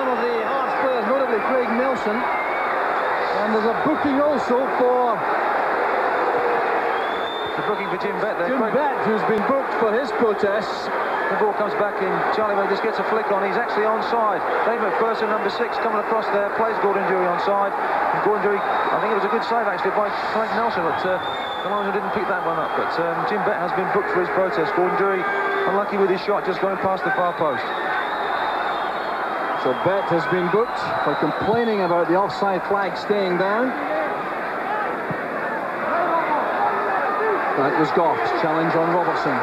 some of the Hearts players, notably Craig Nelson. And there's a booking also for... The booking for Jim Bett there. Jim Bett, who's been booked for his protests. The ball comes back in. Charlie May just gets a flick on. He's actually onside. Dave McPherson, number 6, coming across there, plays Gordon Durie onside. And Gordon Durie, I think it was a good save actually by Frank Nelson, but the linesman didn't pick that one up. But Jim Bett has been booked for his protest. Gordon Durie, unlucky with his shot, just going past the far post. So Bett has been booked for complaining about the offside flag staying down. That was Goff's challenge on Robertson.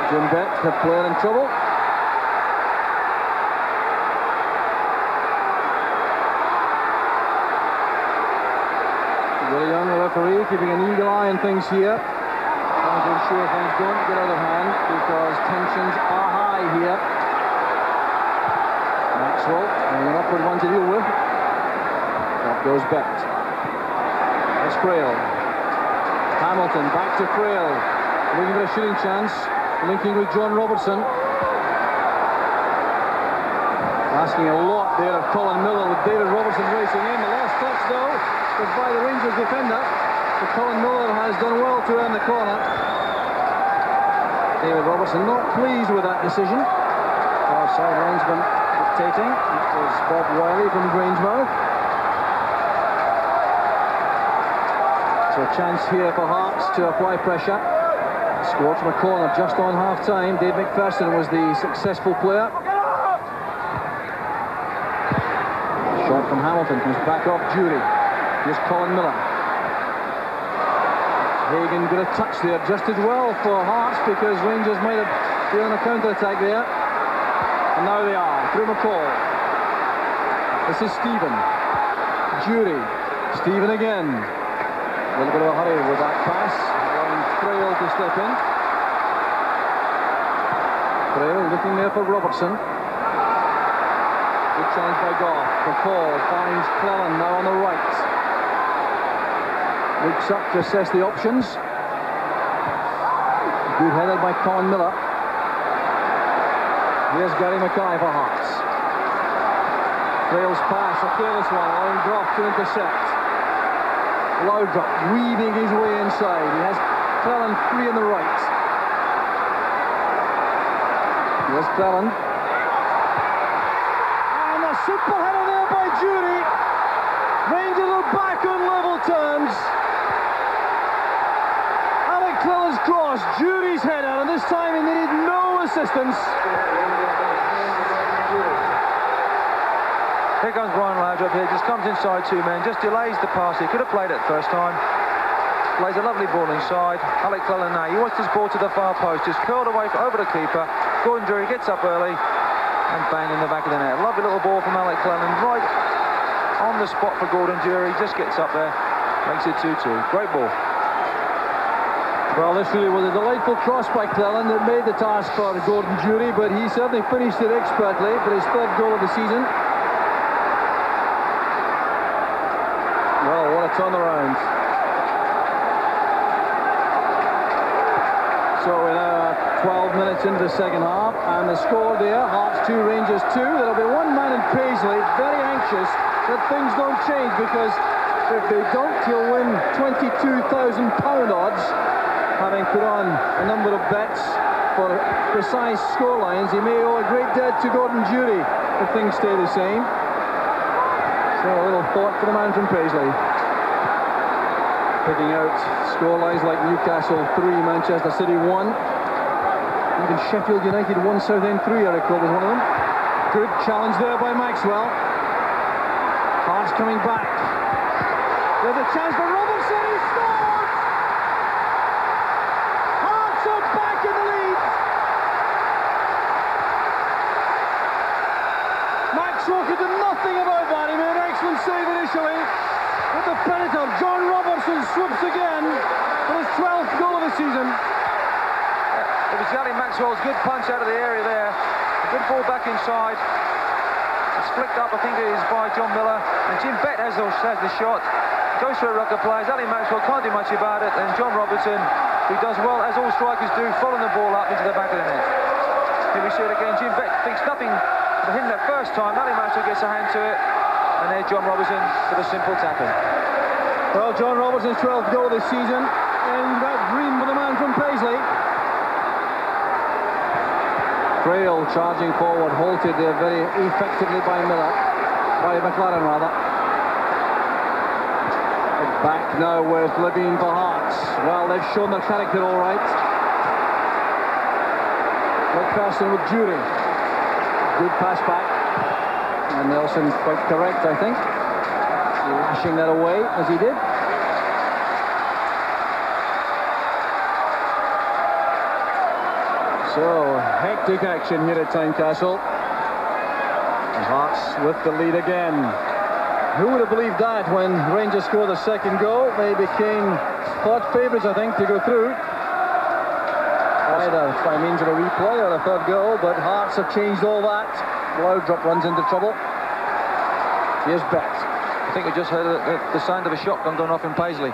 Jim Bett, the player in trouble. Very young referee, keeping an eagle eye on things here. Trying to ensure things don't get out of hand because tensions are high here. Maxwell, an awkward one to deal with. Up goes Bett. That's Frail. Hamilton back to Frail. Looking for a shooting chance. Linking with John Robertson. Asking a lot there of Colin Miller with David Robertson racing in. The last touch though was by the Rangers defender. But Colin Miller has done well to earn the corner. David Robertson not pleased with that decision. Far side linesman dictating. That was Bob Wiley from Grangemouth. So a chance here for Hearts to apply pressure. Scored from a corner just on half-time. Dave McPherson was the successful player. Shot from Hamilton comes back off Durie. Here's Colin Miller. Hagan got a touch there, just as well for Hearts because Rangers might have been on a counter-attack there. And now they are, through McCall. This is Stephen. Durie. Stephen again. A little bit of a hurry with that pass. Allowing Frail to step in. Frail looking there for Robertson. Good challenge by Goff. McCall finds Clellan now on the right. Looks up to assess the options. Good header by Colin Miller. Here's Gary Mackay for Hearts. Frail's pass, a careless one, allowing Goff to intercept. Laudrup weaving his way inside. He has Clellan free on the right. Here's Clellan. And a super header there by Durie. Rangers are back on level terms. Alec Clellan's cross, Durie's header, and this time he needed no assistance. Here comes Brian Laudrup here, just comes inside 2 men, just delays the pass. He could have played it first time. Plays a lovely ball inside. Alec Clellan now, he wants this ball to the far post, just curled away over the keeper. Gordon Durie gets up early and bang in the back of the net. Lovely little ball from Alec Clellan, right on the spot for Gordon Durie. Just gets up there, makes it 2-2. Great ball. Well, this really was a delightful cross by Clellan that made the task for Gordon Durie, but he certainly finished it expertly for his 3rd goal of the season. Well, what a turnaround. So we're now 12 minutes into the second half, and the score there, Hearts 2, Rangers 2. There'll be one man in Paisley very anxious that things don't change, because if they don't, he'll win £22,000 odds, having put on a number of bets for precise scorelines. He may owe a great debt to Gordon Durie if things stay the same. So a little thought for the man from Paisley. Picking out scorelines like Newcastle 3, Manchester City 1. Even Sheffield United 1, Southend 3, I recall, was one of them. Good challenge there by Maxwell. Hearts coming back. There's a chance for Robertson, he scores! Hearts are back in the lead. Maxwell could do nothing about that. He made an excellent save initially. But the Predator, John Robertson, swoops again for his 12th goal of the season. It was Gary Maxwell's good punch out of the area there. A good ball back inside. It's flicked up, I think it is, by John Miller. And Jim Bett has the shot. Goes for a rucker plays. Ali Maxwell can't do much about it. And John Robertson He does well, as all strikers do, following the ball up into the back of the net. Here we see it again. Jim Bett thinks nothing for him that first time. Ali Massel gets a hand to it. And there's John Robertson with a simple tackle. Well, John Robertson's 12th goal this season. And that dream for the man from Paisley. Frail charging forward, halted there very effectively by Miller. By McLaren, rather. Back now with Levine for Hearts. Well, they've shown their character all right. McPherson with DURIE. Good pass back. And Nelson quite correct, I think. Lashing that away as he did. So, hectic action here at Tynecastle. Hearts with the lead again. Who would have believed that when Rangers scored the second goal? They became thought favourites, I think, to go through. Either by means of a replay or a third goal, but Hearts have changed all that. Loudrup runs into trouble. Here's Bett. I think we just heard the sound of a shotgun going off in Paisley.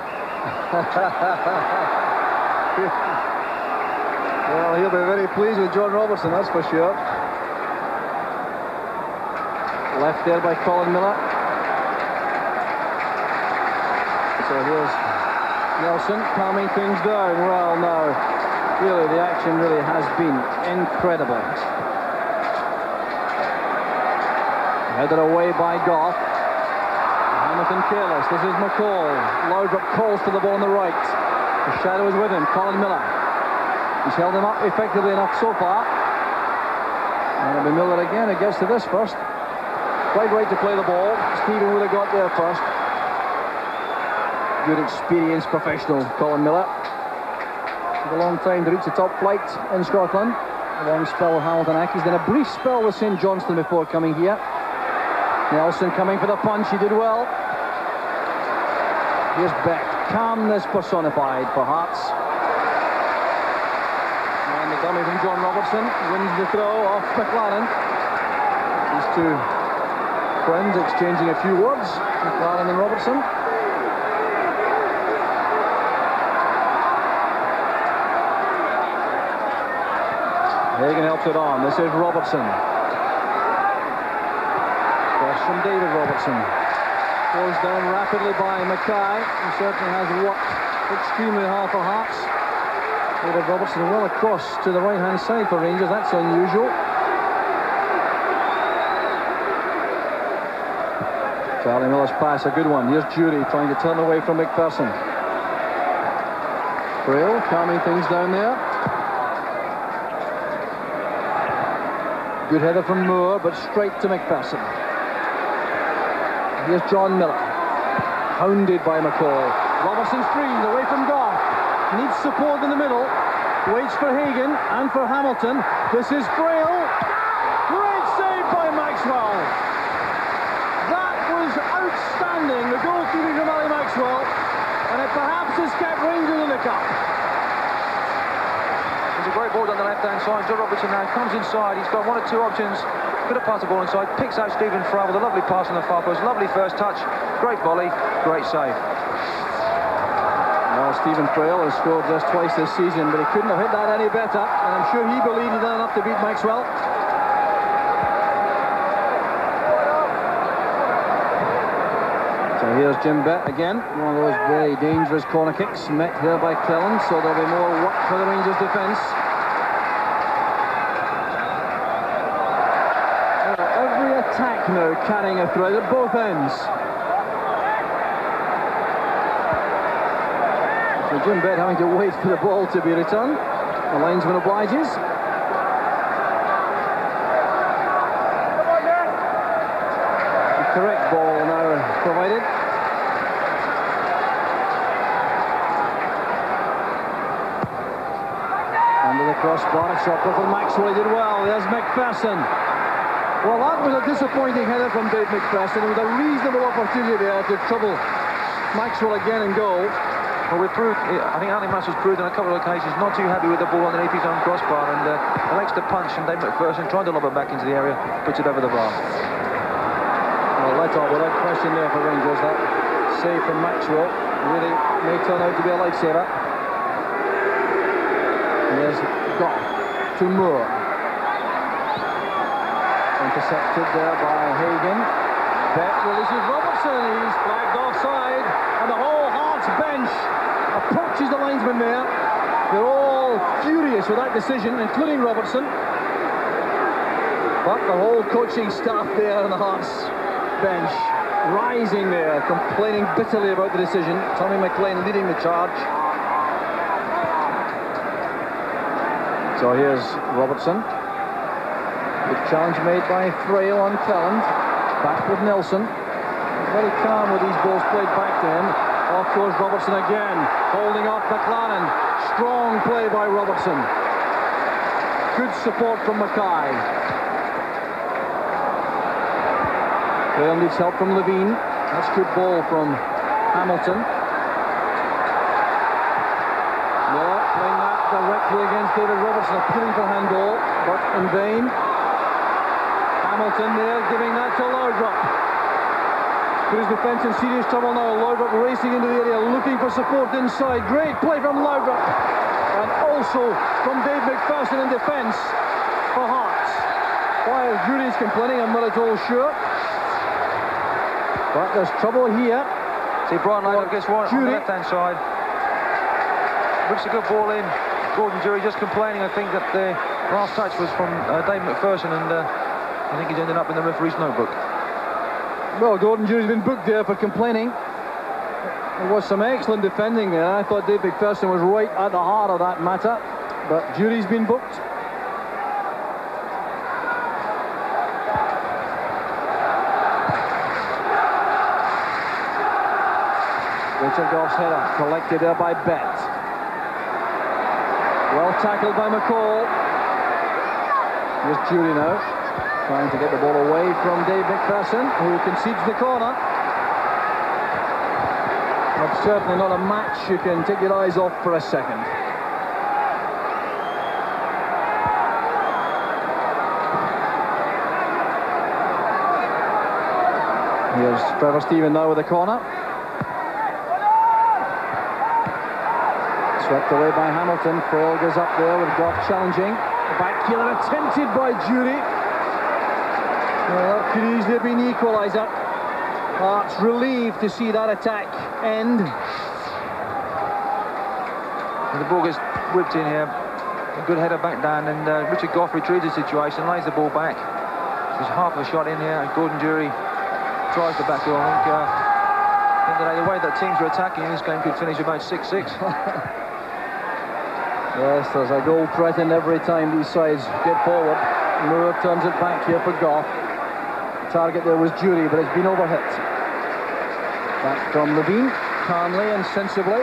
Well, he'll be very pleased with John Robertson, that's for sure. Left there by Colin Miller. So here's Nelson calming things down. Well, no, really, the action really has been incredible. Headed away by Goff. Hamilton careless. This is McCall. Loudrup calls to the ball on the right. The shadow is with him. Colin Miller. He's held him up effectively enough so far. And it'll be Miller again who gets to this first. Quite right to play the ball. Stephen would have got there first. Good experienced professional, Colin Miller. Took a long time to reach the top flight in Scotland. A long spell with Hamilton Accies, then a brief spell with St Johnstone before coming here. Nelson coming for the punch, he did well. Here's Bett, calmness personified for Hearts. And the dummy from John Robertson wins the throw off McLaren. These two friends exchanging a few words, McLaren and Robertson. Hagen helps it on. This is Robertson. Cross from David Robertson. Goes down rapidly by Mackay. He certainly has worked extremely hard for Hearts. David Robertson well across to the right-hand side for Rangers. That's unusual. Charlie Miller's pass, a good one. Here's DURIE trying to turn away from McPherson. Frail calming things down there. Good header from Moore, but straight to McPherson. Here's John Miller. Hounded by McCall. Robertson's free, away from Goff. Needs support in the middle. Waits for Hagen and for Hamilton. This is Frail. Great save by Maxwell. That was outstanding. The goalkeeping from Ali Maxwell. And it perhaps has kept Rangers in the cup. There's a great ball down the left-hand side. John Robertson now comes inside. He's got one or two options. Could have passed the ball inside. Picks out Stephen Fry with a lovely pass on the far post. Lovely first touch. Great volley. Great save. Well, Stephen Frail has scored just twice this season, but he couldn't have hit that any better. And I'm sure he believed he'd done enough to beat Maxwell. So here's Jim Bett again. One of those very dangerous corner kicks. Met here by Clellan, so there'll be more work for the Rangers defence. Every attack now carrying a thread at both ends. So Jim Bett having to wait for the ball to be returned. The linesman obliges. The correct ball now provided. Under the crossbar, shot from Maxwell, he did well. There's McPherson. Well, that was a disappointing header from Dave McPherson with a reasonable opportunity there to trouble Maxwell again and goal. Well, we've proved, I think Ali Massel's proved on a couple of occasions not too happy with the ball underneath his own crossbar, and likes to punch, and Dave McPherson trying to lob it back into the area, puts it over the bar. Well, let off without question there for Rangers. That save from Maxwell really may turn out to be a lifesaver. Here's Goff to Moore. Intercepted there by Hagan. BETT releases Robertson. He's flagged offside, and the whole Hearts bench approaches the linesman there. They're all furious with that decision, including Robertson. But the whole coaching staff there on the Hearts bench rising there, complaining bitterly about the decision. Tommy McLean leading the charge. So here's Robertson. The challenge made by Frail on Cleland. Back with Nelson. Very calm with these balls played back to him. Off goes Robertson again, holding off McLaren. Strong play by Robertson. Good support from Mackay. Frail needs help from Levine. That's good ball from Hamilton. Miller playing that directly against David Robertson, appealing for handball, but in vain. Hamilton there, giving that to Laudrup. Put his defence in serious trouble now. Laudrup racing into the area, looking for support inside. Great play from Laudrup. And also from Dave McPherson in defence for Hearts. While Durie's complaining, I'm not at all sure. But there's trouble here. See, Brian Laudrup gets one on the left-hand side. Whips a good ball in. Gordon Durie just complaining. I think that the last touch was from Dave McPherson, and I think he's ended up in the referee's notebook. Well, Gordon Durie's been booked there for complaining. There was some excellent defending there. I thought Dave McPherson was right at the heart of that matter, but Durie's been booked. Richard Goff's header collected there by BETT. Well tackled by McCall. Here's Durie now, trying to get the ball away from Dave McPherson, who concedes the corner. That's certainly not a match you can take your eyes off for a second. Here's Trevor Stephen now with the corner. Swept away by Hamilton. Frail goes up there with Goff challenging. Back heel attempted by Durie. Well, that could easily have been the equaliser. Hearts relieved to see that attack end. And the ball gets whipped in here. A good header back down, and Richard Goff retrieves the situation, lays the ball back. There's half a shot in here, and Gordon Durie tries the back door. I think the way that teams are attacking in this game could finish about 6-6. Yes, there's a goal threatened every time these sides get forward. Moore turns it back here for Goff. The target there was Durie, but it's been overhit. Back from Levine, calmly and sensibly.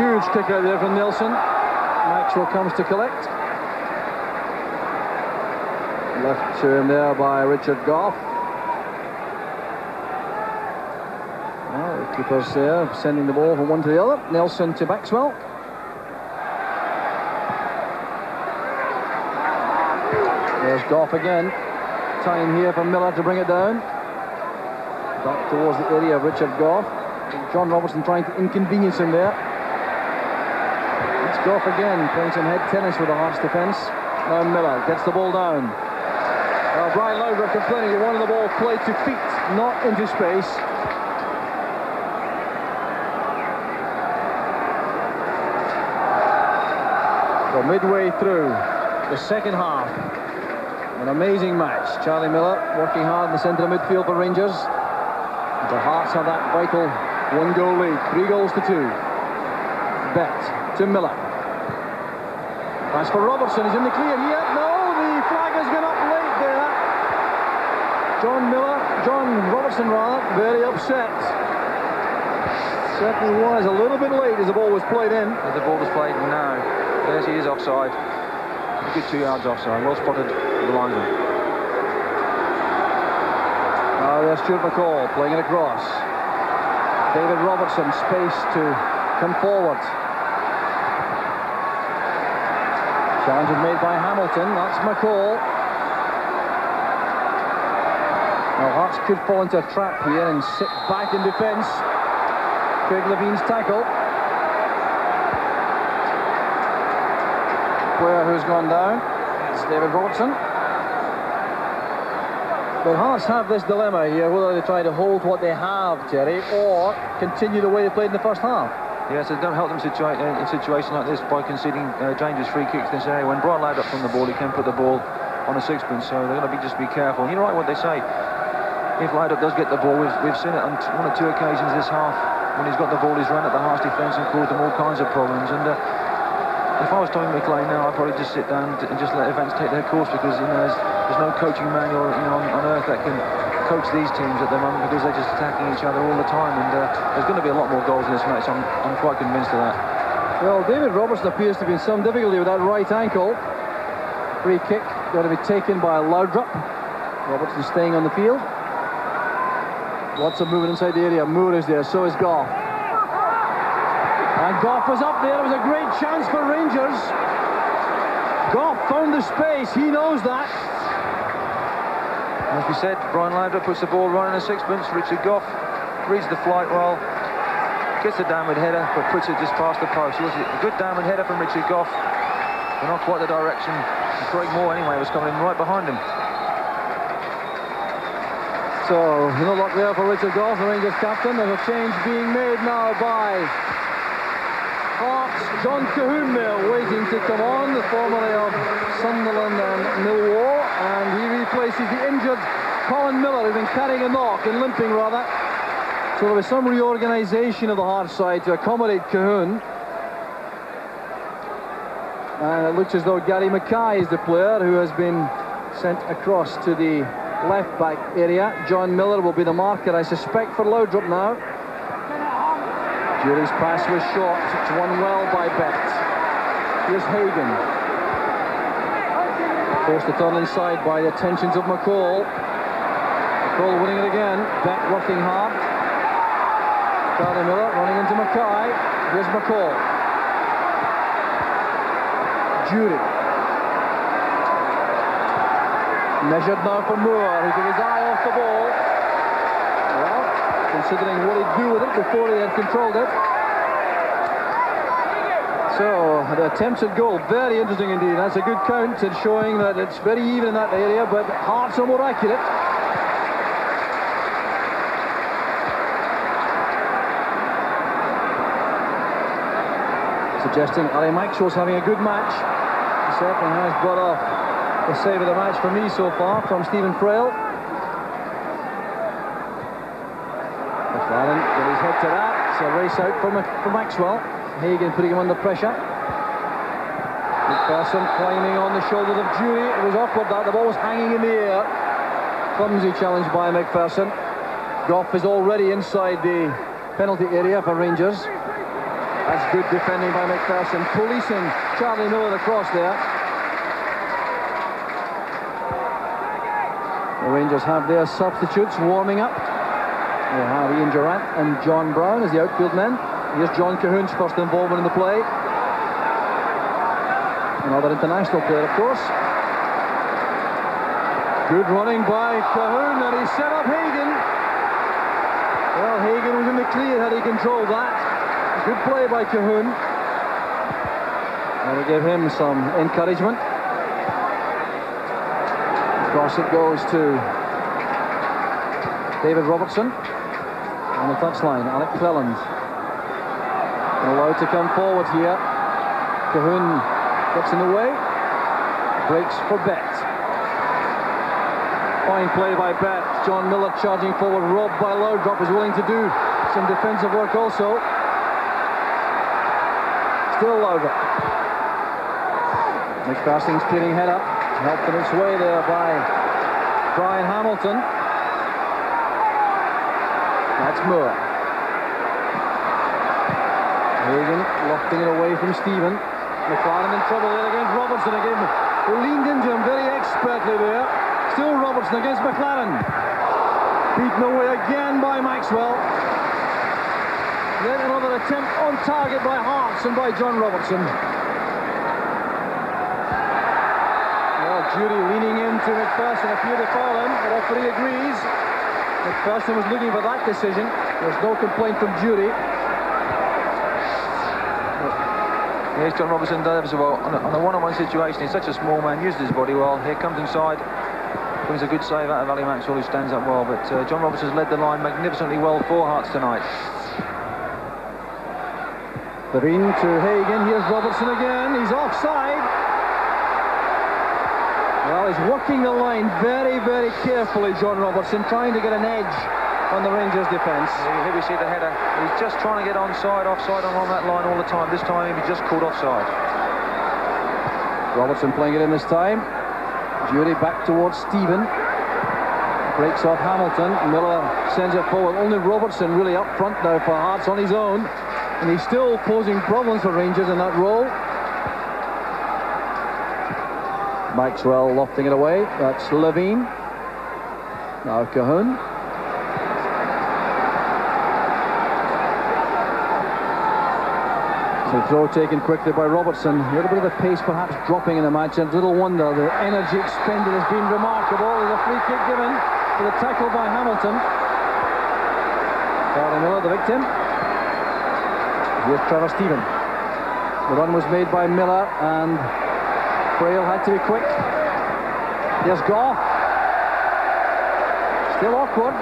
Huge kick out there from Nelson. Maxwell comes to collect. Left to him there by Richard Goff. Well, the keeper's there, sending the ball from one to the other. Nelson to Maxwell. There's Goff again. Time here for Miller to bring it down. Back towards the area of Richard Goff. John Robertson trying to inconvenience him there. It's Goff again, playing some head tennis with the Hearts defence. Now Miller gets the ball down. Brian Laudrup complaining he wanted the ball played to feet, not into space. So midway through the second half, an amazing match. Charlie Miller working hard in the centre of midfield for Rangers. The Hearts have that vital one-goal lead, 3-2. BETT to Miller. Pass for Robertson, he's in the clear here. No, the flag has gone up late there. John Robertson rather, very upset. Certainly was a little bit late as the ball was played in. As the ball was played now. Yes, he is offside. A good 2 yards offside. Well spotted the linesman. Now there's Stuart McCall playing it across. David Robertson, space to come forward. Challenge is made by Hamilton. That's McCall. Now Hearts could fall into a trap here and sit back in defence. Craig Levine's tackle. Player who's gone down. It's David Robertson. But Hearts have this dilemma here, whether they try to hold what they have, Terry, or continue the way they played in the first half. Yes, it don't help them in a situation like this by conceding dangerous free kicks in this area. When Brian Laudrup from the ball, he can put the ball on a sixpence, so they're going to just be careful. And you're right what they say. If Laudrup does get the ball, we've seen it on one or two occasions this half. When he's got the ball, he's run at the Hearts defence and caused them all kinds of problems. And if I was Tommy McLean now, I'd probably just sit down and just let events take their course, because there's no coaching manual on earth that can coach these teams at the moment, because they're just attacking each other all the time. And there's going to be a lot more goals in this match. I'm quite convinced of that. Well, David Robertson appears to be in some difficulty with that right ankle. Free kick going to be taken by Laudrup. Robertson staying on the field. Lots of movement inside the area. Moore is there, so is Goff. And Goff was up there. It was a great chance for Rangers. Goff found the space. He knows that. As we said, Brian Laudrup puts the ball right in a sixpence. Richard Goff reads the flight well, gets the downward header, but puts it just past the post. It was a good downward header from Richard Goff, but not quite the direction. Craig Moore, anyway, was coming in right behind him. So, no luck there for Richard Goff, the Rangers captain. There's a change being made now by Hearts. John Cahoon there waiting to come on, the formerly of Sunderland and Millwall, and he replaces the injured Colin Miller, who's been carrying a knock and limping rather. So there was some reorganisation of the Hearts side to accommodate Cahoon. And it looks as though Gary Mackay is the player who has been sent across to the left-back area. John Miller will be the marker, I suspect, for Laudrup now. Durie's pass was short. It's won well by BETT. Here's Hagen. Forced to turn inside by the attentions of McCall. McCall winning it again. BETT working hard. Charlie Miller running into Mackay. Here's McCall. Durie. Measured now for Moore, who took his eye off the ball. Well, considering what he'd do with it before he had controlled it. So, the attempts at goal, very interesting indeed. That's a good count and showing that it's very even in that area, but Hearts are more accurate. Suggesting Ali Maxwell's having a good match. He certainly has brought off the save of the match for me so far from Stephen Frail. McLaren with his head to that. It's a race out for Maxwell. Hagen putting him under pressure. McPherson climbing on the shoulders of Durie. It was awkward that the ball was hanging in the air. Clumsy challenge by McPherson. Goff is already inside the penalty area for Rangers. That's good defending by McPherson. Policing Charlie Miller across there. The Rangers have their substitutes warming up. They have Ian Durrant and John Brown as the outfield men. Here's John Cahoon's first involvement in the play. Another international player, of course. Good running by Cahoon, and he set up Hagen. Well, Hagen was in the clear had he controlled that. Good play by Cahoon. And we give him some encouragement. Across it goes to David Robertson on the touchline. Alec Cleland allowed to come forward here. Cahoon gets in the way. Breaks for BETT. Fine play by BETT. John Miller charging forward. Robbed by Laudrup, is willing to do some defensive work also. Still Laudrup. McPherson's clearing head up. Helped in its way there by Brian Hamilton. That's Moore. Hagen lofting it away from Stephen. McLaren in trouble there against Robertson again. Leaned into him very expertly there. Still Robertson against McLaren. Beaten away again by Maxwell. Then another attempt on target by Hearts and by John Robertson. Well, Durie leaning into McPherson, a few to foul him. The referee agrees. McPherson was looking for that decision. There's no complaint from DURIE. Here's John Robertson does well on a one-on-one situation. He's such a small man, uses his body well. Here comes inside, brings a good save out of Ali Maxwell, who stands up well. But John Robertson's led the line magnificently well for Hearts tonight. Levine to Hagan. Here's Robertson again. He's offside. Well, he's working the line very, very carefully, John Robertson, trying to get an edge on the Rangers defence. Here we see the header. He's just trying to get onside, offside, along that line all the time. This time he just called offside. Robertson playing it in this time. DURIE back towards Stephen. Breaks off Hamilton. Miller sends it forward. Only Robertson really up front now for Hearts on his own. And he's still posing problems for Rangers in that role. Maxwell lofting it away. That's Levine. Now Cahoon. So throw taken quickly by Robertson. A little bit of the pace perhaps dropping in the match, and little wonder. The energy expended has been remarkable. There's a free kick given for the tackle by Hamilton. Charlie Miller, the victim. Here's Trevor Stephen. The run was made by Miller, and Frail had to be quick. Here's Goff. Still awkward.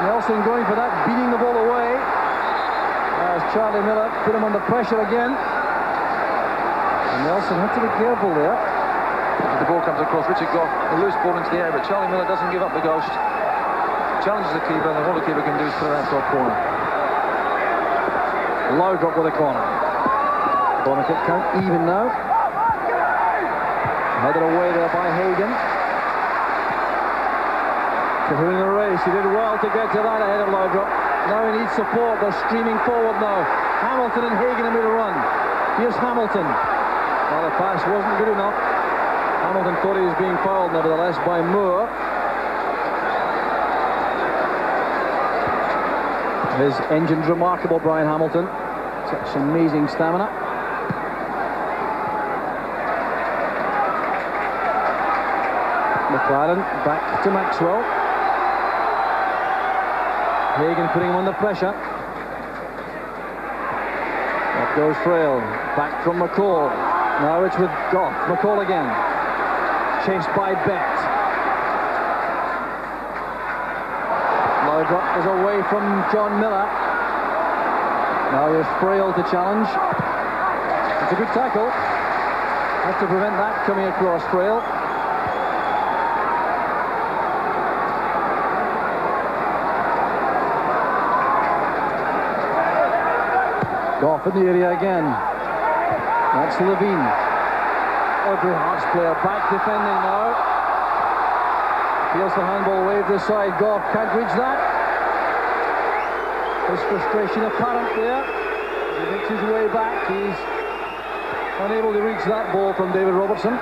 Nelson going for that, beating the ball away. As Charlie Miller put him under pressure again. And Nelson had to be careful there. The ball comes across, Richard Goff, a loose ball into the air, but Charlie Miller doesn't give up the ghost. Challenges the keeper, and all the keeper can do is put it out to a corner. Low drop with a corner. Corner kick count even now. Headed away there by Hagan. Cahoon in the race. He did well to get to that ahead of low drop. Now he needs support. They're streaming forward now. Hamilton and Hagan have made a run. Here's Hamilton. Well, the pass wasn't good enough. Hamilton thought he was being fouled, nevertheless, by Moore. His engine's remarkable, Brian Hamilton. Such amazing stamina. McLaren back to Maxwell. Hagan putting him under pressure. Up goes Frail. Back from McCall. Now it's with Goff. McCall again. Chased by BETT. Drop is away from John Miller. Now here's Frail to challenge. It's a good tackle. Has to prevent that coming across Frail. Goff in the area again. That's Levine. Every Hearts player back defending now. Feels the handball waved aside. Goff can't reach that. His frustration apparent there. He makes his way back. He's unable to reach that ball from David Robertson.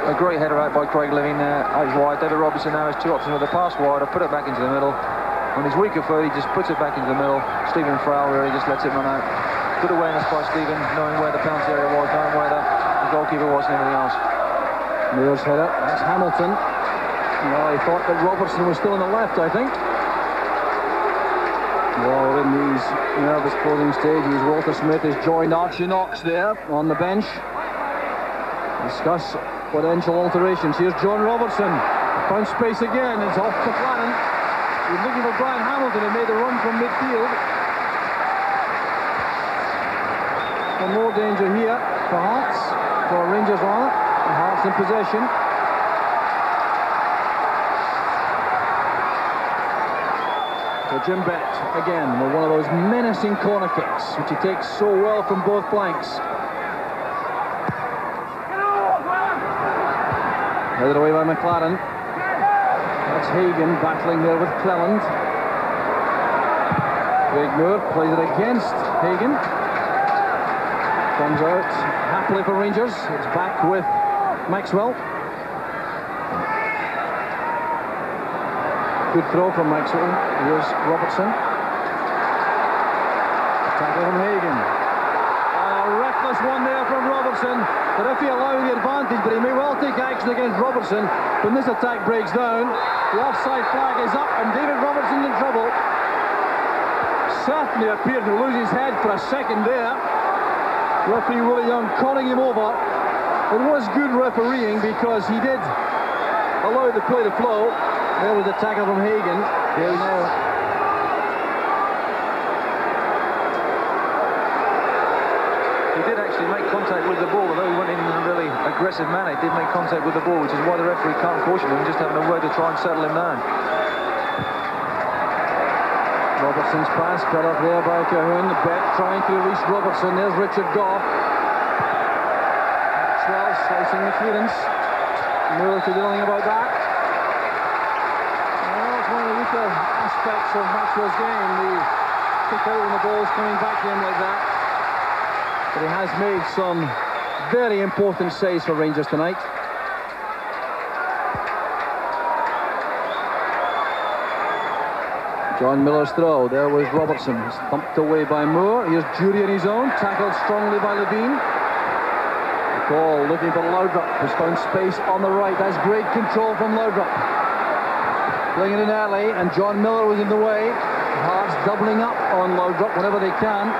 A great header out by Craig Levine there, out wide. David Robertson now has two options with a pass wide or put it back into the middle. On his weaker foot, he just puts it back into the middle. Stephen Frail really just lets it run out. Good awareness by Stephen, knowing where the penalty area was, knowing where the goalkeeper was and everything else. Moore's header. That's Hamilton. Well, he thought that Robertson was still on the left, I think. Well, in these nervous closing stages, Walter Smith has joined Archie Knox there on the bench. Discuss potential alterations. Here's John Robertson. Found space again. It's off to McLaren. He's looking for Brian Hamilton, who made the run from midfield. For more danger here for Hearts, for Rangers rather. Hearts in possession. So Jim BETT again with one of those menacing corner kicks, which he takes so well from both flanks. Headed away by McLaren. That's Hagan battling there with Cleland. Craig Moore plays it against Hagan. Comes out happily for Rangers. It's back with Maxwell. Good throw from Maxwell. Here's Robertson. Tackle from Hagan. And a reckless Nice one there from Robertson. The referee allowing the advantage, but he may well take action against Robertson when this attack breaks down. The offside flag is up, and David Robertson's in trouble. Certainly appeared to lose his head for a second there. Referee Willie Young calling him over. It was good refereeing because he did allow the play to flow. There was a tackle from Hagen. Here now. He did actually make contact with the ball, although he went in a really aggressive manner. He did make contact with the ball, which is why the referee can't caution him, just having a word to try and settle him down. Robertson's pass cut off there by Cahoon. BETT trying to release Robertson. There's Richard Goff. Maxwell slicing the clearance. Moore to do nothing about that. Well, it's one of the weaker aspects of Maxwell's game. The kick out when the ball's coming back to him like that. But he has made some very important saves for Rangers tonight. John Miller's throw. There was Robertson. Thumped away by Moore. Here's DURIE in his own. Tackled strongly by Levine. McCall looking for Laudrup, who's found space on the right. That's great control from Laudrup. Playing it in early, and John Miller was in the way. Hearts doubling up on Laudrup whenever they can.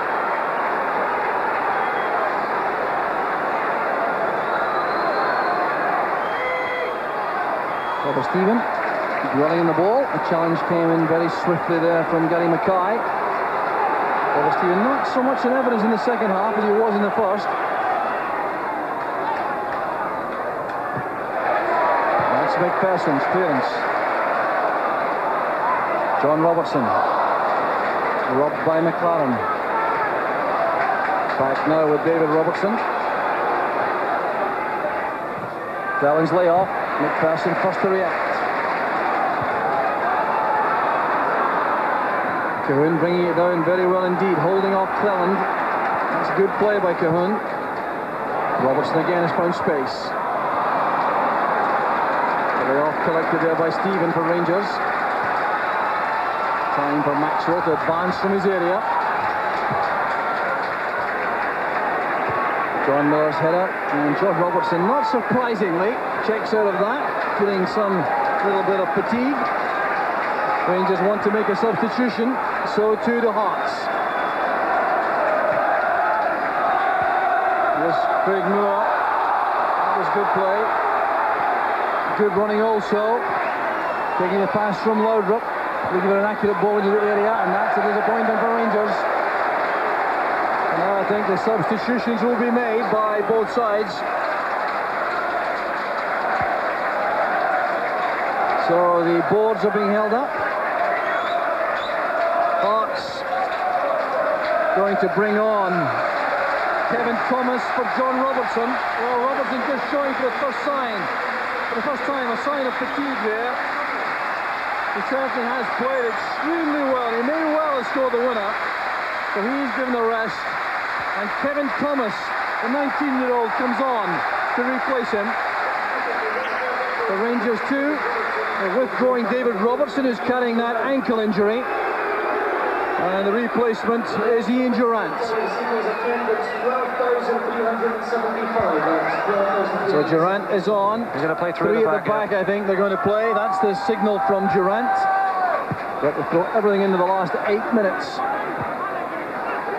Robert Stephen dwelling in the ball. A challenge came in very swiftly there from Gary Mackay. Robert Stephen not so much in evidence in the second half as he was in the first. That's McPherson's clearance. John Robertson robbed by McLaren. Back now with David Robertson. Delling's layoff. McPherson first to react. Cahoon bringing it down very well indeed, holding off Cleland. That's a good play by Cahoon. Robertson again has found space. The layoff collected there by Stephen for Rangers. Time for Maxwell to advance from his area. John Miller's header, and George Robertson, not surprisingly, checks out of that, feeling some little bit of fatigue. Rangers want to make a substitution, so too do Hearts. Here's Craig Moore. That was good play. Good running also. Taking the pass from Laudrup. Looking for an accurate ball into the area, and that's a disappointment for Rangers. Now I think the substitutions will be made by both sides. So the boards are being held up. Hearts going to bring on Kevin Thomas for John Robertson. Well, Robertson just showing for the first time a sign of fatigue there. He certainly has played extremely well. He may well have scored the winner, but he's given the rest. And Kevin Thomas, the 19-year-old, comes on to replace him. The Rangers too, they're withdrawing David Robertson, who's carrying that ankle injury. And the replacement is Ian Durant. So Durant is on. He's going to play through at the back, I think they're going to play. That's the signal from Durant. Got to throw everything into the last 8 minutes.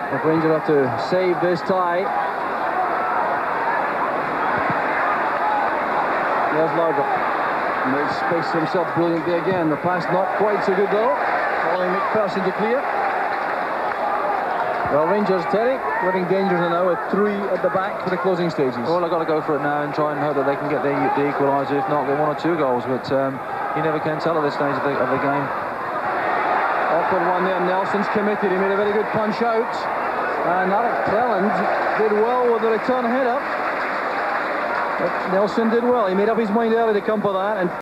The Rangers have to save this tie. There's Laudrup. Made space for himself brilliantly again. The pass not quite so good though. Following McPherson to clear. Well, Rangers, Terry, living dangerous now with 3 at the back for the closing stages. Well, they've got to go for it now and try and hope that they can get the equaliser. If not, get 1 or 2 goals. But you never can tell at this stage of the game. Awkward one there. Nelson's committed. He made a very good punch out. And Alec Cleland did well with the return header. But Nelson did well. He made up his mind early to come for that. And